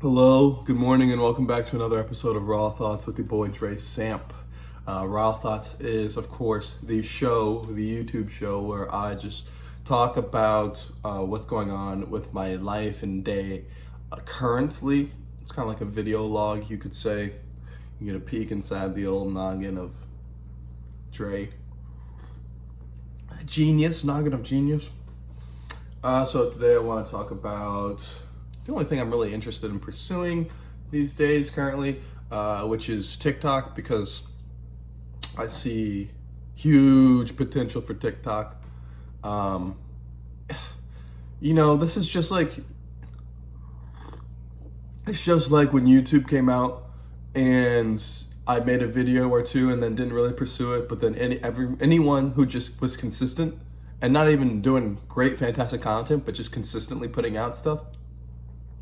Hello, good morning, and welcome back to another episode of Raw Thoughts with your boy Dre Samp. Raw Thoughts is, of course, the YouTube show where I just talk about what's going on with my life and day currently. It's kind of like a video log, you could say. You get a peek inside the old noggin of Dre. Noggin of genius. So today I want to talk about the only thing I'm really interested in pursuing these days currently, which is TikTok, because I see huge potential for TikTok. This is just like, it's just like when YouTube came out and I made a video or two and then didn't really pursue it, but then anyone who just was consistent and not even doing great, fantastic content, but just consistently putting out stuff,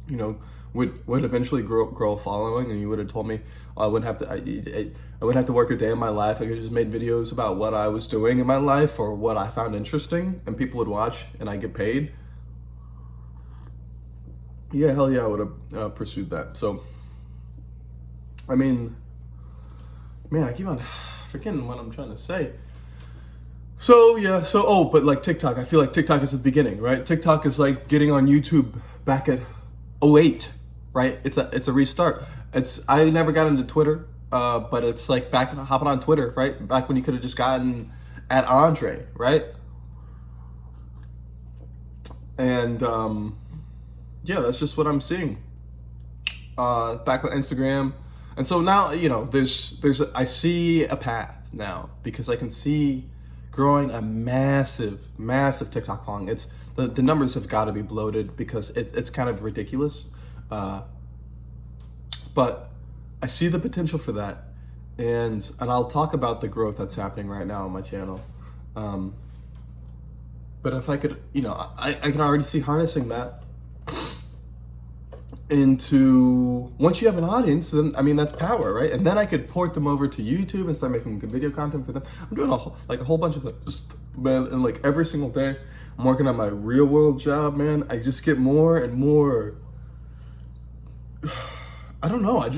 would eventually grow a following. And you would have told me I wouldn't have to work a day in my life. I could just made videos about what I was doing in my life or what I found interesting, and people would watch and I get paid. Yeah, hell yeah, I would have pursued that. So, I mean, man, I keep on forgetting what I'm trying to say. But like TikTok, I feel like TikTok is the beginning, right? TikTok is like getting on YouTube back at '08, right? It's a restart. I never got into Twitter, but it's like back hopping on Twitter, right? Back when you could have just gotten at Andre, right? And that's just what I'm seeing. Back on Instagram, and so now I see a path now, because I can see growing a massive TikTok following. It's the numbers have got to be bloated because it's kind of ridiculous, but I see the potential for that, and I'll talk about the growth that's happening right now on my channel. But if I could, I can already see harnessing that into, once you have an audience, then that's power, right? And then I could port them over to YouTube and start making good video content for them. I'm doing a whole bunch of things, man, and like every single day I'm working on my real world job, man. I just get more and more, I don't know, I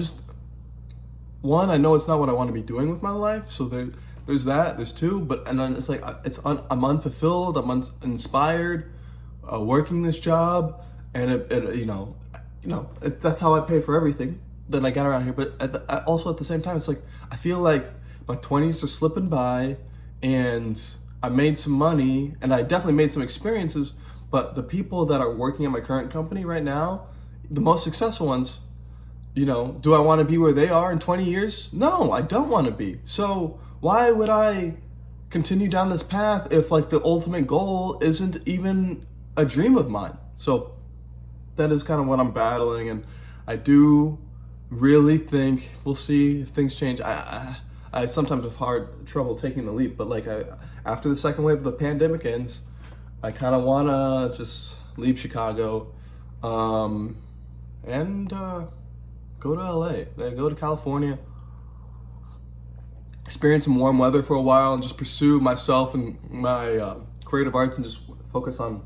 know it's not what I want to be doing with my life, so there's that. There's two, and then it's like I'm unfulfilled, I'm uninspired, working this job, and that's how I pay for everything that I got around here. But also at the same time, it's like I feel like my 20s are slipping by, and I made some money, and I definitely made some experiences. But the people that are working at my current company right now, the most successful ones, do I want to be where they are in 20 years? No, I don't want to be. So why would I continue down this path if like the ultimate goal isn't even a dream of mine? So that is kind of what I'm battling, and I do really think we'll see if things change. I sometimes have hard trouble taking the leap, but like after the second wave of the pandemic ends, I kind of want to just leave Chicago, and go to LA, go to California, experience some warm weather for a while, and just pursue myself and my creative arts, and just focus on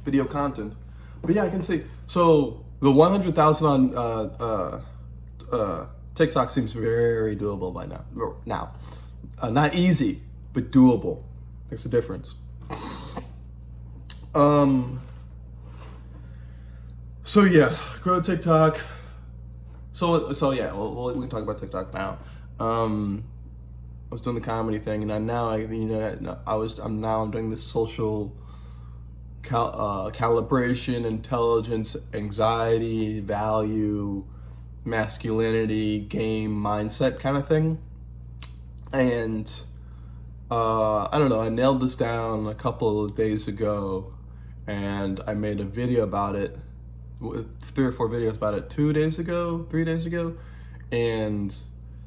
video content. But yeah, I can see. So the 100,000 on TikTok seems very doable by now. Not easy, but doable. There's a difference. So yeah, grow TikTok. So yeah, we can talk about TikTok now. I was doing the comedy thing, and I'm doing this social calibration, intelligence, anxiety, value, masculinity, game, mindset kind of thing. And I don't know, I nailed this down a couple of days ago, and I made a video about it, with 3 or 4 videos about it 3 days ago, and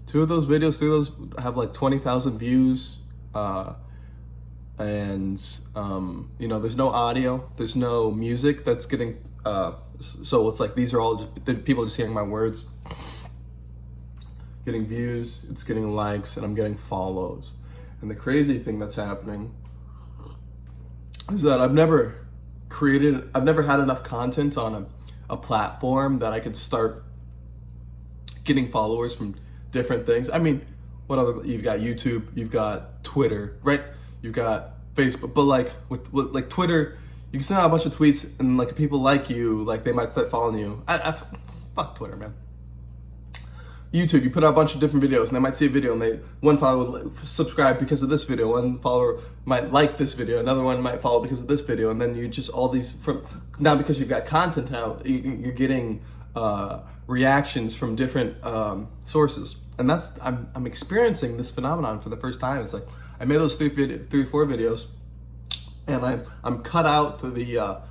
2 of those videos have like 20,000 views. And there's no audio, there's no music that's getting so it's like these are all just people just hearing my words, getting views, it's getting likes, and I'm getting follows. And the crazy thing that's happening is that I've never had enough content on a platform that I could start getting followers from different things. I mean, what other, you've got YouTube, you've got Twitter, right? You've got Facebook, but like with like Twitter, you can send out a bunch of tweets and like people like you, like they might start following you. Fuck Twitter, man. YouTube, you put out a bunch of different videos and they might see a video and one follower would subscribe because of this video, one follower might like this video, another one might follow because of this video, and then you just all these from now, because you've got content out, you're getting reactions from different sources, and that's I'm experiencing this phenomenon for the first time. It's like I made those 3 or 4 videos, and I'm cut out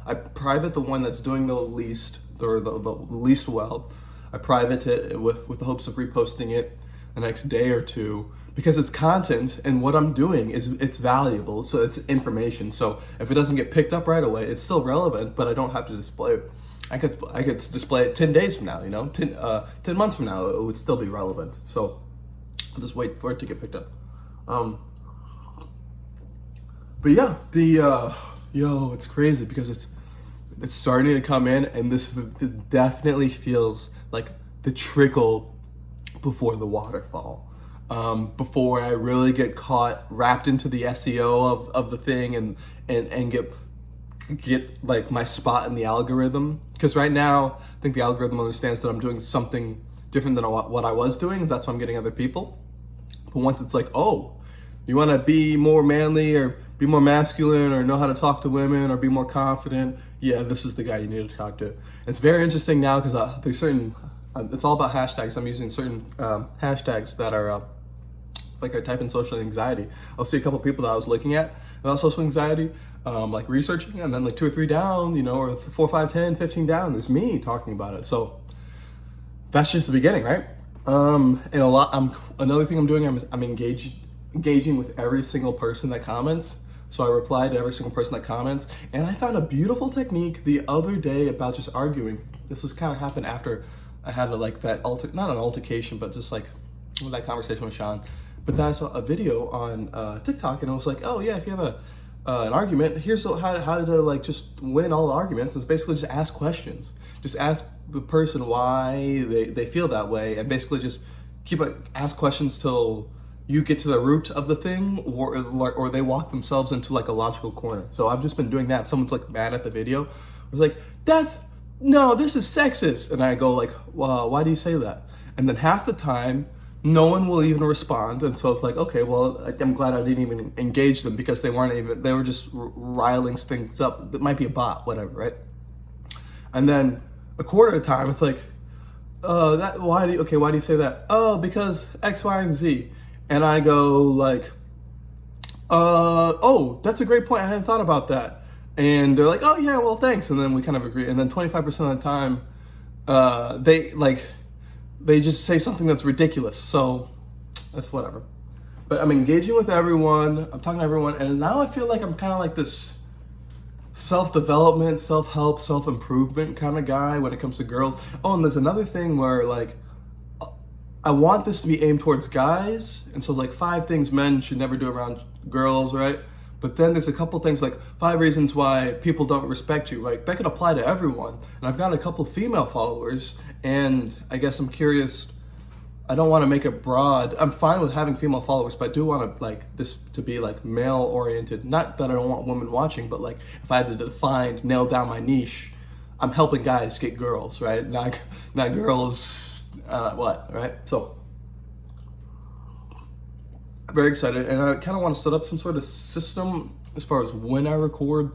I private the one that's doing the least, or the least well. I private it with the hopes of reposting it the next day or two, because it's content and what I'm doing it's valuable, so it's information. So if it doesn't get picked up right away, it's still relevant, but I don't have to display it. I could display it 10 days from now, 10 months from now, it would still be relevant. So I'll just wait for it to get picked up. But yeah, it's crazy because it's starting to come in, and this definitely feels like the trickle before the waterfall. Before I really get caught, wrapped into the SEO of the thing and get like my spot in the algorithm. Because right now, I think the algorithm understands that I'm doing something different than what I was doing. That's why I'm getting other people. But once it's like, oh, you want to be more manly or be more masculine or know how to talk to women or be more confident, yeah, this is the guy you need to talk to. It's very interesting now because there's certain, it's all about hashtags. I'm using certain hashtags that are, like I type in social anxiety. I'll see a couple people that I was looking at about social anxiety, like researching, and then like 2 or 3 down, or 4, 5, 10, 15 down, there's me talking about it. So that's just the beginning, right? And another thing I'm doing, I'm engaging with every single person that comments. So I reply to every single person that comments, and I found a beautiful technique the other day about just arguing. This was kind of happened after I had not an altercation, but just like that conversation with Sean. But then I saw a video on TikTok, and it was like, oh yeah, if you have an argument, here's how to like just win all the arguments. It's basically just ask questions. Just ask the person why they feel that way, and basically just ask questions till you get to the root of the thing, or they walk themselves into like a logical corner. So I've just been doing that. Someone's like mad at the video. I was like, this is sexist. And I go like, well, why do you say that? And then half the time, no one will even respond. And so it's like, okay, well, I'm glad I didn't even engage them, because they were just riling things up. It might be a bot, whatever, right? And then a quarter of the time, it's like, why do you say that? Oh, because X, Y, and Z. And I go like, oh, that's a great point. I hadn't thought about that. And they're like, oh yeah, well, thanks. And then we kind of agree. And then 25% of the time, they just say something that's ridiculous. So that's whatever. But I'm engaging with everyone. I'm talking to everyone. And now I feel like I'm kind of like this self-development, self-help, self-improvement kind of guy when it comes to girls. Oh, and there's another thing where like, I want this to be aimed towards guys, and so like 5 things men should never do around girls, right? But then there's a couple things like 5 reasons why people don't respect you, right? That could apply to everyone. And I've got a couple female followers, and I guess I'm curious. I don't want to make it broad. I'm fine with having female followers, but I do want to like this to be like male oriented. Not that I don't want women watching, but like if I had to nail down my niche, I'm helping guys get girls, right? Not girls. Right? So, I'm very excited, and I kind of want to set up some sort of system as far as when I record.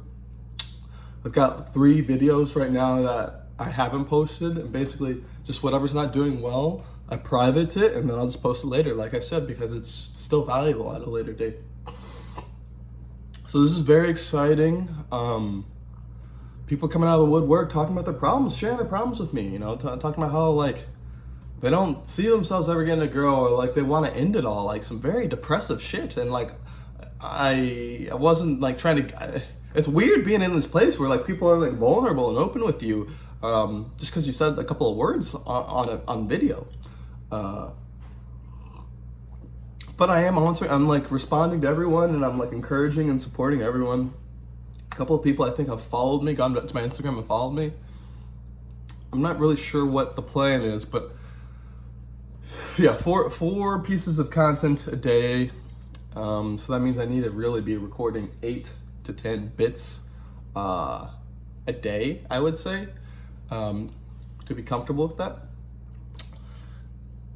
I've got 3 videos right now that I haven't posted, and basically just whatever's not doing well, I private it, and then I'll just post it later, like I said, because it's still valuable at a later date. So this is very exciting. People coming out of the woodwork, talking about their problems, sharing their problems with me, talking about how like they don't see themselves ever getting a girl, or like they want to end it all, like some very depressive shit. And like I wasn't like trying to. It's weird being in this place where like people are like vulnerable and open with you, just because you said a couple of words on video. But I am answering. I'm like responding to everyone, and I'm like encouraging and supporting everyone. A couple of people I think have followed me, gone to my Instagram and followed me. I'm not really sure what the plan is, but yeah, four pieces of content a day. So that means I need to really be recording 8 to 10 bits a day, I would say, to be comfortable with that.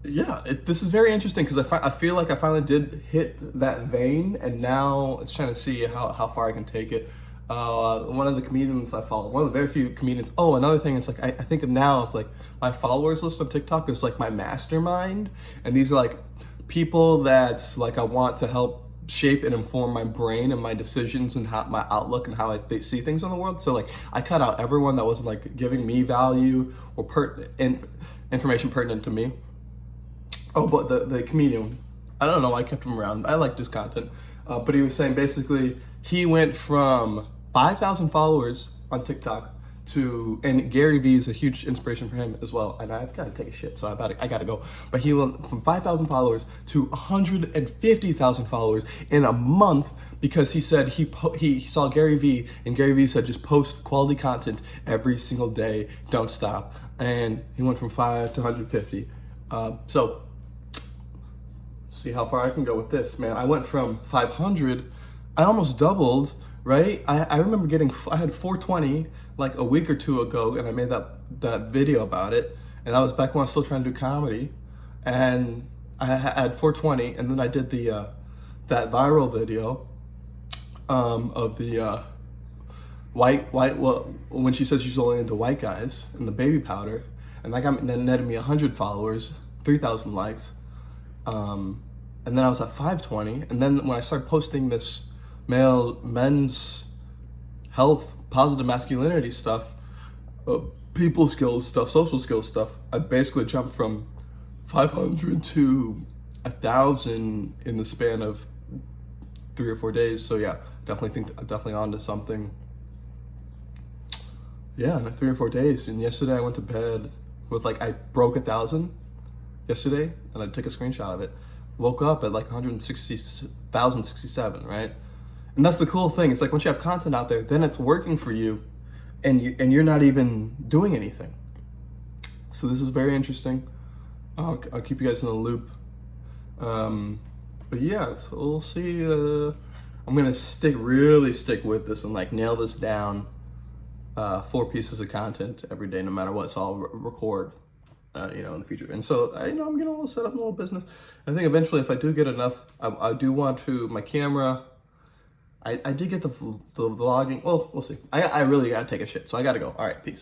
Yeah, this is very interesting because I feel like I finally did hit that vein, and now it's trying to see how far I can take it. One of the comedians I follow, one of the very few comedians. Oh, another thing is like I think of now of like my followers list on TikTok is like my mastermind, and these are like people that like I want to help shape and inform my brain and my decisions and how my outlook and how I see things in the world. So like I cut out everyone that wasn't like giving me value or information pertinent to me. Oh, but the comedian, I don't know why I kept him around. I liked his content. But he was saying basically he went from 5,000 followers on TikTok to, and Gary Vee is a huge inspiration for him as well. And I've got to take a shit, so I got to go. But he went from 5,000 followers to 150,000 followers in a month because he said he saw Gary Vee, and Gary Vee said just post quality content every single day, don't stop. And he went from 5 to 150. So see how far I can go with this, man. I went from 500, I almost doubled, right? I remember I had 420 like a week or two ago, and I made that video about it, and that was back when I was still trying to do comedy, and I had 420, and then I did the that viral video of the when she said she's only into white guys and the baby powder, and that netted me 100 followers, 3,000 likes. And then I was at 520, and then when I started posting this men's health, positive masculinity stuff, people skills stuff, social skills stuff, I basically jumped from 500 to 1,000 in the span of 3 or 4 days. So yeah, definitely onto something. Yeah, in 3 or 4 days. And yesterday I went to bed with like, I broke 1,000 yesterday, and I took a screenshot of it. Woke up at like 160,067, right? And that's the cool thing. It's like once you have content out there, then it's working for you, and you're not even doing anything. So this is very interesting. I'll keep you guys in the loop. But yeah, so we'll see. I'm gonna really stick with this and like nail this down. 4 pieces of content every day, no matter what. So I'll record. In the future. And so, I'm going to set up a little business. I think eventually if I do get enough, I do want to, my camera, I did get the vlogging. Well, we'll see. I really got to take a shit, so I got to go. All right, peace.